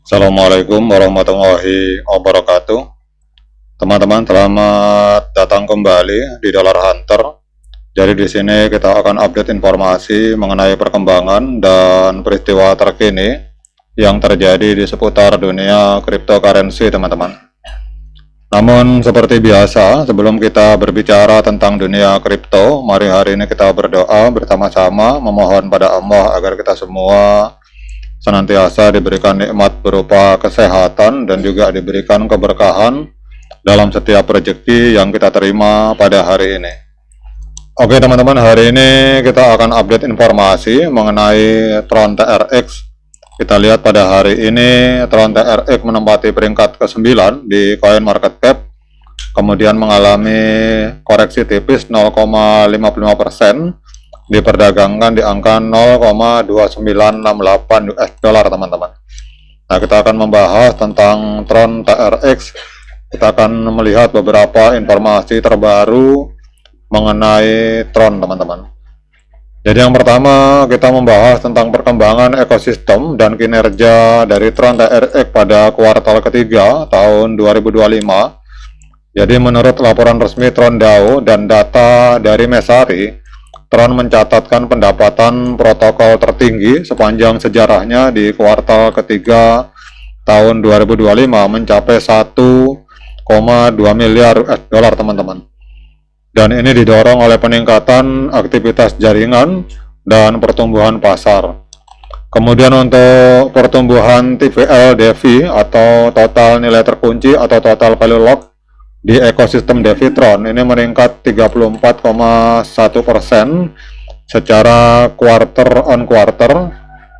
Assalamualaikum warahmatullahi wabarakatuh. Teman-teman, selamat datang kembali di Dollar Hunter. Jadi di sini kita akan update informasi mengenai perkembangan dan peristiwa terkini yang terjadi di seputar dunia cryptocurrency, teman-teman. Namun seperti biasa, sebelum kita berbicara tentang dunia kripto, mari hari ini kita berdoa bersama-sama memohon pada Allah agar kita semua senantiasa diberikan nikmat berupa kesehatan dan juga diberikan keberkahan dalam setiap rezeki yang kita terima pada hari ini. Oke teman-teman, hari ini kita akan update informasi mengenai Tron TRX. Kita lihat pada hari ini Tron TRX menempati peringkat ke-9 di CoinMarketCap, kemudian mengalami koreksi tipis 0,55%, diperdagangkan di angka 0,2968 US dollar, teman-teman. Nah, kita akan membahas tentang Tron TRX. Kita akan melihat beberapa informasi terbaru mengenai Tron, teman-teman. Jadi yang pertama kita membahas tentang perkembangan ekosistem dan kinerja dari Tron TRX pada kuartal ketiga tahun 2025. Jadi menurut laporan resmi Tron DAO dan data dari Messari, Tron mencatatkan pendapatan protokol tertinggi sepanjang sejarahnya di kuartal ketiga tahun 2025 mencapai 1,2 miliar US dollar, teman-teman. Dan ini didorong oleh peningkatan aktivitas jaringan dan pertumbuhan pasar. Kemudian untuk pertumbuhan TVL DeFi atau total nilai terkunci atau total value lock di ekosistem DeFi Tron ini meningkat 34,1% secara quarter on quarter,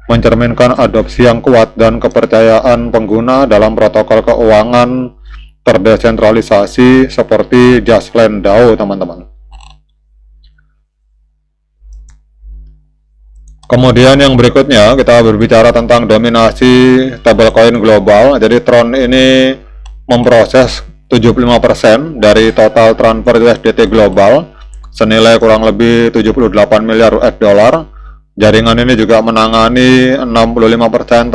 mencerminkan adopsi yang kuat dan kepercayaan pengguna dalam protokol keuangan terdesentralisasi seperti Justland DAO, teman-teman. Kemudian yang berikutnya kita berbicara tentang dominasi stablecoin global. Jadi Tron ini memproses 75% dari total transfer USDT global senilai kurang lebih 78 miliar US dollar. Jaringan ini juga menangani 65%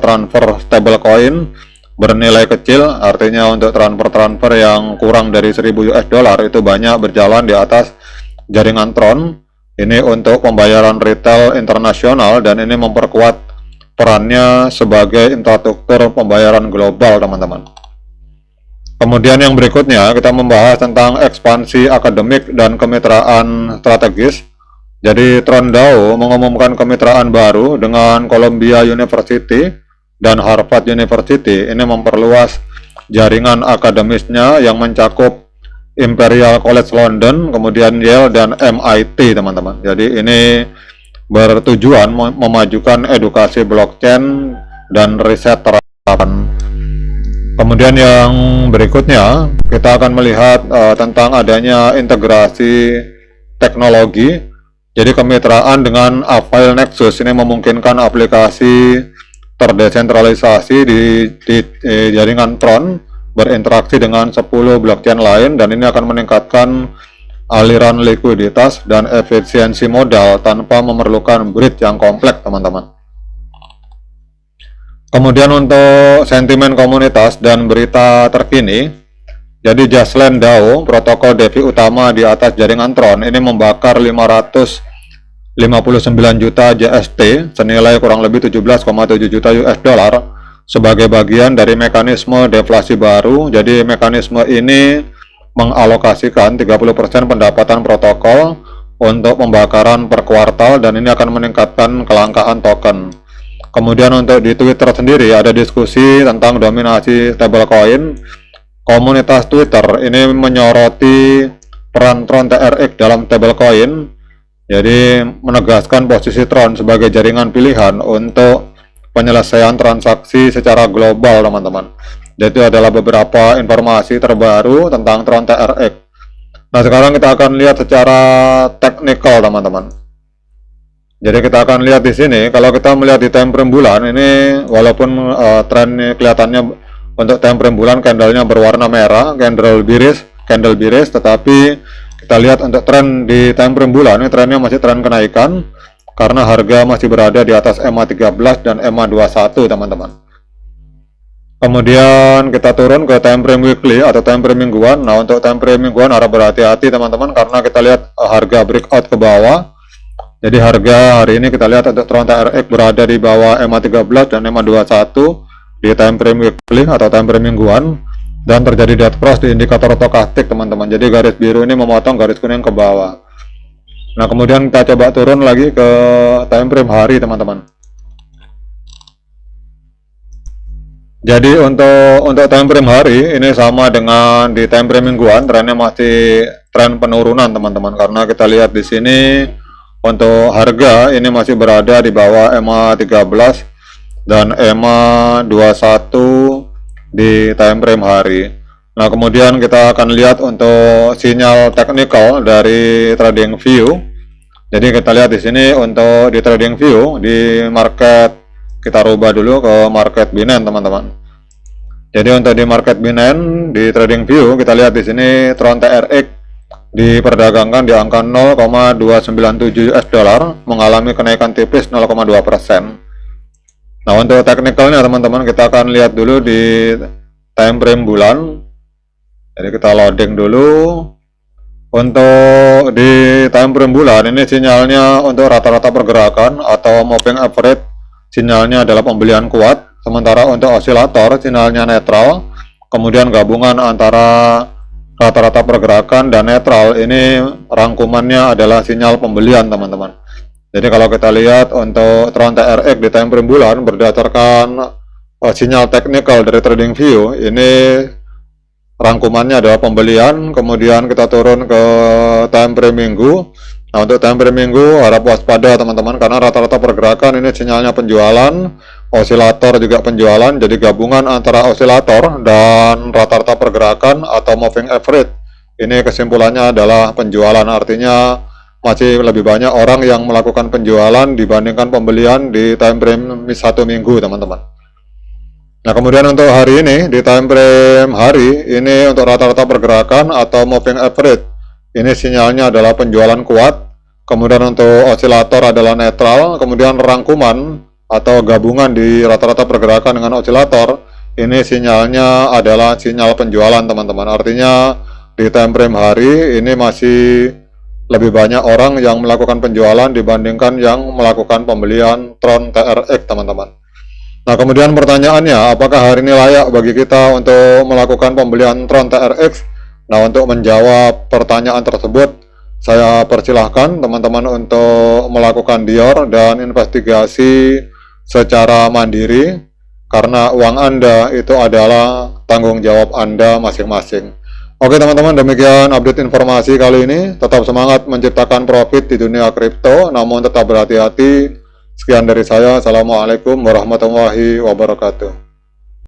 transfer stablecoin bernilai kecil, artinya untuk transfer yang kurang dari 1000 US dollar itu banyak berjalan di atas jaringan Tron. Ini untuk pembayaran retail internasional dan ini memperkuat perannya sebagai infrastruktur pembayaran global, teman-teman. Kemudian yang berikutnya kita membahas tentang ekspansi akademik dan kemitraan strategis. Jadi Tron DAO mengumumkan kemitraan baru dengan Columbia University dan Harvard University. Ini memperluas jaringan akademisnya yang mencakup Imperial College London, kemudian Yale dan MIT, teman-teman. Jadi ini bertujuan memajukan edukasi blockchain dan riset terapan. Kemudian yang berikutnya kita akan melihat tentang adanya integrasi teknologi. Jadi kemitraan dengan Avail Nexus ini memungkinkan aplikasi terdesentralisasi di jaringan Tron berinteraksi dengan 10 blockchain lain, dan ini akan meningkatkan aliran likuiditas dan efisiensi modal tanpa memerlukan bridge yang kompleks, teman-teman. Kemudian untuk sentimen komunitas dan berita terkini, jadi Justland DAO, protokol DeFi utama di atas jaringan Tron, ini membakar 559 juta JST senilai kurang lebih 17,7 juta US dollar sebagai bagian dari mekanisme deflasi baru. Jadi mekanisme ini mengalokasikan 30% pendapatan protokol untuk pembakaran per kuartal dan ini akan meningkatkan kelangkaan token. Kemudian untuk di Twitter sendiri ada diskusi tentang dominasi stablecoin. Komunitas Twitter ini menyoroti peran Tron TRX dalam stablecoin. Jadi menegaskan posisi Tron sebagai jaringan pilihan untuk penyelesaian transaksi secara global, teman-teman. Jadi itu adalah beberapa informasi terbaru tentang Tron TRX. Nah sekarang kita akan lihat secara teknikal, teman-teman. Jadi kita akan lihat di sini, kalau kita melihat di time frame bulan ini, walaupun tren kelihatannya untuk time frame bulan candlenya berwarna merah, candle bearish, tetapi kita lihat untuk tren di time frame bulan ini trennya masih tren kenaikan karena harga masih berada di atas EMA 13 dan EMA 21, teman-teman. Kemudian kita turun ke time frame weekly atau time frame mingguan. Nah, untuk time frame mingguan harap berhati-hati teman-teman, karena kita lihat harga breakout ke bawah. Jadi harga hari ini kita lihat untuk Tron TRX berada di bawah EMA 13 dan EMA 21 di time frame weekly atau time frame mingguan, dan terjadi dead cross di indikator stokastik teman-teman. Jadi garis biru ini memotong garis kuning ke bawah. Nah, kemudian kita coba turun lagi ke time frame hari teman-teman. Jadi untuk time frame hari ini sama dengan di time frame mingguan, trennya masih tren penurunan teman-teman, karena kita lihat di sini untuk harga ini masih berada di bawah EMA 13 dan EMA 21 di time frame hari. Nah, kemudian kita akan lihat untuk sinyal technical dari trading view. Jadi kita lihat di sini untuk di trading view di market, kita rubah dulu ke market Binance teman-teman. Jadi untuk di market Binance di trading view kita lihat di sini Tron TRX diperdagangkan di angka 0,297 US dollar, mengalami kenaikan tipis 0,2%. Nah, untuk teknikalnya teman-teman kita akan lihat dulu di time frame bulan. Jadi kita loading dulu. Untuk di time frame bulan ini sinyalnya untuk rata-rata pergerakan atau moving average sinyalnya adalah pembelian kuat, sementara untuk osilator sinyalnya netral. Kemudian gabungan antara rata-rata pergerakan dan netral ini rangkumannya adalah sinyal pembelian teman-teman. Jadi kalau kita lihat untuk Tron TRX di time frame bulan berdasarkan sinyal teknikal dari trading view ini rangkumannya adalah pembelian. Kemudian kita turun ke time frame minggu. Nah, untuk time frame minggu harap waspada teman-teman, karena rata-rata pergerakan ini sinyalnya penjualan, osilator juga penjualan. Jadi gabungan antara osilator dan rata-rata pergerakan atau moving average ini kesimpulannya adalah penjualan, artinya masih lebih banyak orang yang melakukan penjualan dibandingkan pembelian di time frame 1 minggu teman-teman. Nah, kemudian untuk hari ini di time frame hari ini untuk rata-rata pergerakan atau moving average ini sinyalnya adalah penjualan kuat. Kemudian untuk osilator adalah netral. Kemudian rangkuman atau gabungan di rata-rata pergerakan dengan osilator ini sinyalnya adalah sinyal penjualan teman-teman. Artinya di time frame hari ini masih lebih banyak orang yang melakukan penjualan dibandingkan yang melakukan pembelian Tron TRX teman-teman. Nah, kemudian pertanyaannya, apakah hari ini layak bagi kita untuk melakukan pembelian Tron TRX? Nah, untuk menjawab pertanyaan tersebut saya persilahkan teman-teman untuk melakukan dior dan investigasi secara mandiri, karena uang Anda itu adalah tanggung jawab Anda masing-masing. Oke teman-teman, demikian update informasi kali ini. Tetap semangat menciptakan profit di dunia kripto, namun tetap berhati-hati. Sekian dari saya. Assalamualaikum warahmatullahi wabarakatuh.